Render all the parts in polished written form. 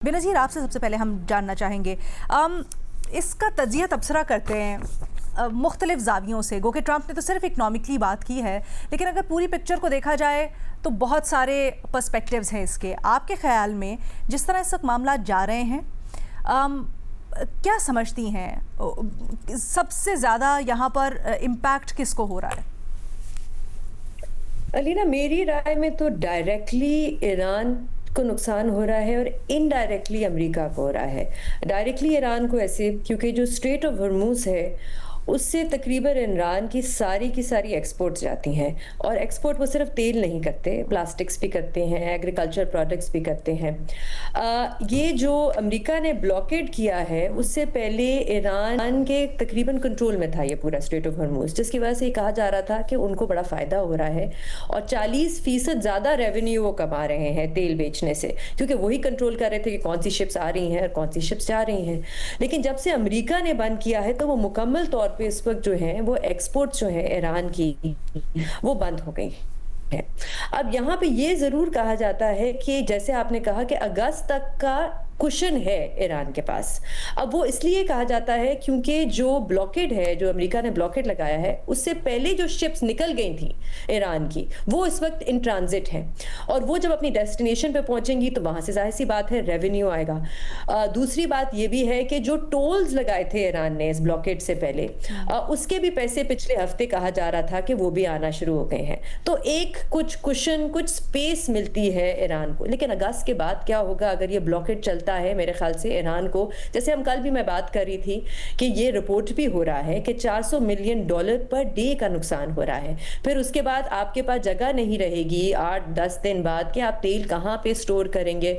बेनज़ीर, आपसे सबसे पहले हम जानना चाहेंगे इसका तजिया तबसरा करते हैं मुख्तलिफ ज़ावियों से। गो कि ट्रंप ने तो सिर्फ इकनॉमिकली बात की है, लेकिन अगर पूरी पिक्चर को देखा जाए तो बहुत सारे पर्सपेक्टिव्स हैं इसके। आपके ख़्याल में जिस तरह इस वक्त मामला जा रहे हैं, क्या समझती हैं सबसे ज़्यादा यहाँ पर इम्पैक्ट किसको हो रहा है? अलीना, मेरी राय में तो डायरेक्टली ईरान को नुकसान हो रहा है और इनडायरेक्टली अमेरिका को हो रहा है। डायरेक्टली ईरान को ऐसे, क्योंकि जो स्ट्रेट ऑफ हॉर्मूज है उससे तकरीबन ईरान की सारी एक्सपोर्ट्स जाती हैं, और एक्सपोर्ट वो सिर्फ तेल नहीं करते, प्लास्टिक्स भी करते हैं, एग्रीकल्चर प्रोडक्ट्स भी करते हैं। ये जो अमेरिका ने ब्लॉकेड किया है उससे पहले ईरान के तकरीबन कंट्रोल में था ये पूरा स्ट्रेट ऑफ हॉर्मूज, जिसकी वजह से ये कहा जा रहा था कि उनको बड़ा फ़ायदा हो रहा है और 40% ज़्यादा रेवेन्यू वो कमा रहे हैं तेल बेचने से, क्योंकि वही कंट्रोल कर रहे थे कि कौन सी शिप्स आ रही हैं और कौन सी शिप्स जा रही हैं। लेकिन जब से अमेरिका ने बंद किया है तो वो मुकम्मल तौर पे इस वक्त जो है वो एक्सपोर्ट्स जो है ईरान की वो बंद हो गई है। अब यहाँ पे ये जरूर कहा जाता है कि जैसे आपने कहा कि अगस्त तक का कुशन है ईरान के पास। अब वो इसलिए कहा जाता है क्योंकि जो ब्लॉकेड है, जो अमेरिका ने ब्लॉकेड लगाया है, उससे पहले जो शिप्स निकल गई थी ईरान की, वो इस वक्त इन ट्रांजिट हैं, और वो जब अपनी डेस्टिनेशन पे पहुंचेंगी तो वहां से जाहिर सी बात है रेवेन्यू आएगा। दूसरी बात ये भी है कि जो टोल्स लगाए थे ईरान ने इस ब्लॉकेड से पहले, उसके भी पैसे पिछले हफ्ते कहा जा रहा था कि वो भी आना शुरू हो गए हैं। तो एक कुछ कुशन, कुछ स्पेस मिलती है ईरान को। लेकिन अगस्त के बाद क्या होगा अगर ये ब्लॉकेड चलता है? मेरे ख्याल से ईरान को, जैसे हम कल भी मैं बात कर रही थी कि ये रिपोर्ट भी हो रहा है कि $400 मिलियन पर डे का नुकसान हो रहा है। फिर उसके बाद आपके पास जगह नहीं रहेगी 8-10 दिन बाद कि आप तेल कहां पे स्टोर करेंगे।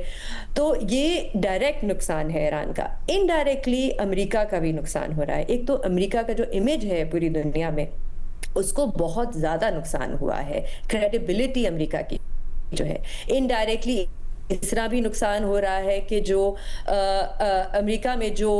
तो ये डायरेक्ट नुकसान है ईरान का। इनडायरेक्टली अमेरिका का भी नुकसान हो रहा है। एक तो अमेरिका का जो इमेज है पूरी दुनिया में, उसको बहुत ज्यादा नुकसान हुआ है, क्रेडिबिलिटी अमेरिका की जो है। इनडायरेक्टली इसरा भी नुकसान हो रहा है कि जो अमेरिका में जो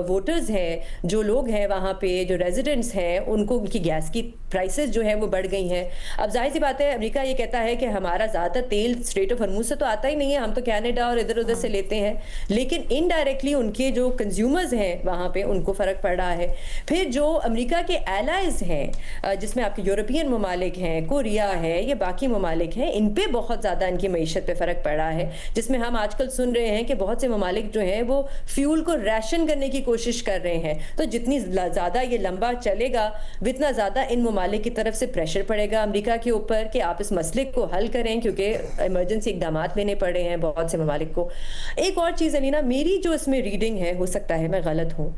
वोटर्स हैं, जो लोग हैं वहाँ पे, जो रेजिडेंट्स हैं, उनको उनकी गैस की प्राइसेस जो है वो बढ़ गई हैं। अब जाहिर सी बात है अमेरिका ये कहता है कि हमारा ज़्यादातर तेल स्ट्रेट ऑफ हॉर्मूज से तो आता ही नहीं है, हम तो कनाडा और इधर उधर से लेते हैं, लेकिन इनडायरेक्टली उनके जो कंज्यूमर्स हैं वहाँ पे उनको फ़र्क पड़ रहा है। फिर जो अमेरिका के एलाइज हैं, जिसमें आपके यूरोपियन ममालिक हैं, कोरिया है, ये बाकी ममालिक हैं, इन पर बहुत ज़्यादा इनकी मीशत पर फ़र्क पड़ रहा है, जिसमें हम आजकल सुन रहे हैं कि बहुत से ममालिक जो हैं वो फ्यूल को राशन करने की कोशिश कर रहे हैं। तो जितनी ज़्यादा ये लंबा चलेगा उतना ज़्यादा इन ममालिक की तरफ से प्रेशर पड़ेगा अमेरिका के ऊपर कि आप इस मसले को हल करें, क्योंकि इमरजेंसी इकदाम लेने पड़ रहे हैं बहुत से ममालिक को। एक और चीज़ अलीना, मेरी जो इसमें रीडिंग है, हो सकता है मैं गलत हूँ,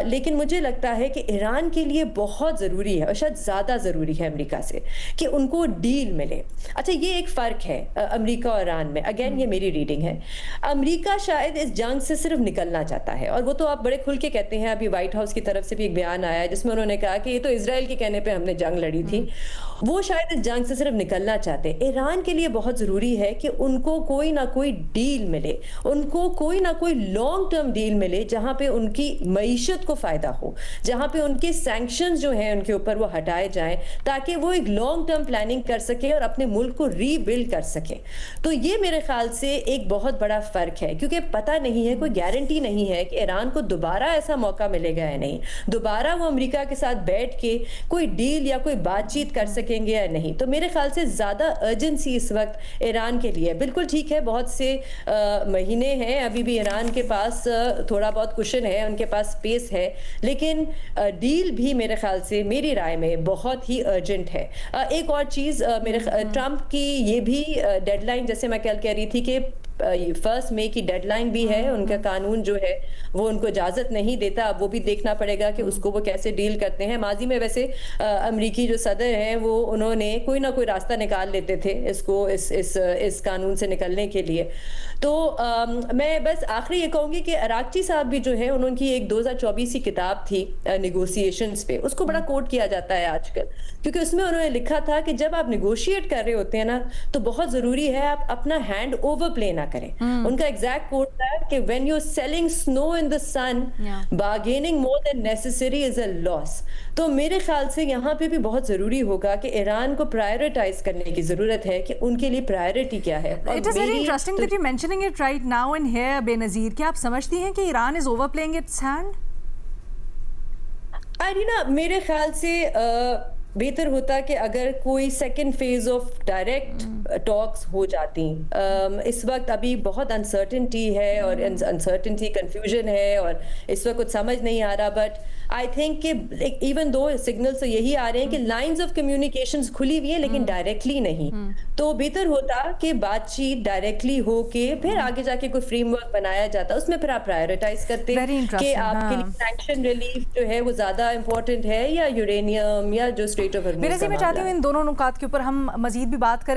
लेकिन मुझे लगता है कि ईरान के लिए बहुत ज़रूरी है और शायद ज़्यादा ज़रूरी है अमेरिका से कि उनको डील मिले। अच्छा, ये एक फ़र्क है अमेरिका और ईरान में। अगेन ये मेरी रीडिंग है। अमेरिका शायद इस जंग से सिर्फ निकलना चाहता है, और वो तो आप बड़े खुल के कहते हैं। अभी व्हाइट हाउस की तरफ से भी एक बयान आया जिसमें उन्होंने कहा कि ये तो इजराइल के कहने पे हमने जंग लड़ी थी। वो शायद इस जंग से सिर्फ निकलना चाहते हैं। ईरान के लिए बहुत जरूरी है कि उनको कोई ना कोई डील मिले, उनको कोई ना कोई लॉन्ग टर्म डील मिले जहां पे उनकी मईशत को फायदा हो, जहां पे उनके सैंक्शंस जो हैं उनके ऊपर वो हटाए जाएं, ताकि वो एक लॉन्ग टर्म प्लानिंग कर सके और अपने मुल्क को रीबिल्ड कर सके। तो ये मेरे ख्याल से एक बहुत बड़ा फर्क है, क्योंकि पता नहीं है, कोई गारंटी नहीं है कि ईरान को दोबारा ऐसा मौका मिलेगा या नहीं, दोबारा वो अमेरिका के साथ बैठ के कोई डील या कोई बातचीत कर सकेंगे या नहीं। तो मेरे ख्याल से ज्यादा अर्जेंसी इस वक्त ईरान के लिए। बिल्कुल ठीक है, बहुत से महीने हैं अभी भी ईरान के पास, थोड़ा बहुत कुशन है, उनके पास स्पेस है, लेकिन डील भी मेरे ख्याल से, मेरी राय में, बहुत ही अर्जेंट है। एक और चीज, मेरे ट्रंप की ये भी डेडलाइन, जैसे मैं कल कह रही थी कि 1 मई की डेडलाइन भी है, उनका कानून जो है वो उनको इजाजत नहीं देता। अब वो भी देखना पड़ेगा कि उसको वो कैसे डील करते हैं। माजी में वैसे अमरीकी जो सदर हैं वो, उन्होंने कोई ना कोई रास्ता निकाल लेते थे इसको, इस कानून से निकलने के लिए। तो मैं बस आखिरी ये कहूंगी कि अराक्ची साहब भी जो है, उनकी एक 2024 की किताब थी निगोशिएशंस पे, उसको बड़ा कोट किया जाता है आजकल, क्योंकि उसमें उन्होंने लिखा था कि जब आप निगोशिएट कर रहे होते हैं ना, तो बहुत जरूरी है आप अपना हैंड ओवर प्ले ना کریں. ان کا ایگزیکٹ کوٹ تھا کہ when you're selling snow in the sun, bargaining more than necessary is a loss. تو میرے خیال سے یہاں پہ بھی بہت ضروری ہوگا کہ ایران کو پرائیورٹائز کرنے کی ضرورت ہے کہ ان کے لیے پرائیورٹی کیا ہے. It is very interesting that you're mentioning it right now and here, بے نظیر. کیا آپ سمجھتی ہیں کہ Iran is overplaying its hand? ارینا میرے خیال سے بہتر ہوتا کہ اگر کوئی second phase of direct talks ہو جاتی. اس وقت ابھی بہت انسرٹنٹی ہے اور انسرٹنٹی کنفیوژن ہے اور اس وقت کچھ سمجھ نہیں آ رہا. بٹ آئی تھنک کہ ایون دو سگنل تو یہی آ رہے ہیں کہ لائنز آف کمیونیکیشنز کھلی ہوئی ہیں لیکن ڈائریکٹلی نہیں. تو بہتر ہوتا کہ بات چیت ڈائریکٹلی ہو کے پھر آگے جا کے کوئی فریم ورک بنایا جاتا, اس میں پھر آپ پرائیورٹائز کرتے کہ آپ کے لیے سینکشن ریلیف جو ہے وہ زیادہ امپورٹنٹ ہے یا یورینیم یا جو میں چاہتی ہوں ان دونوں نکات کے اوپر ہم مزید بھی بات کریں.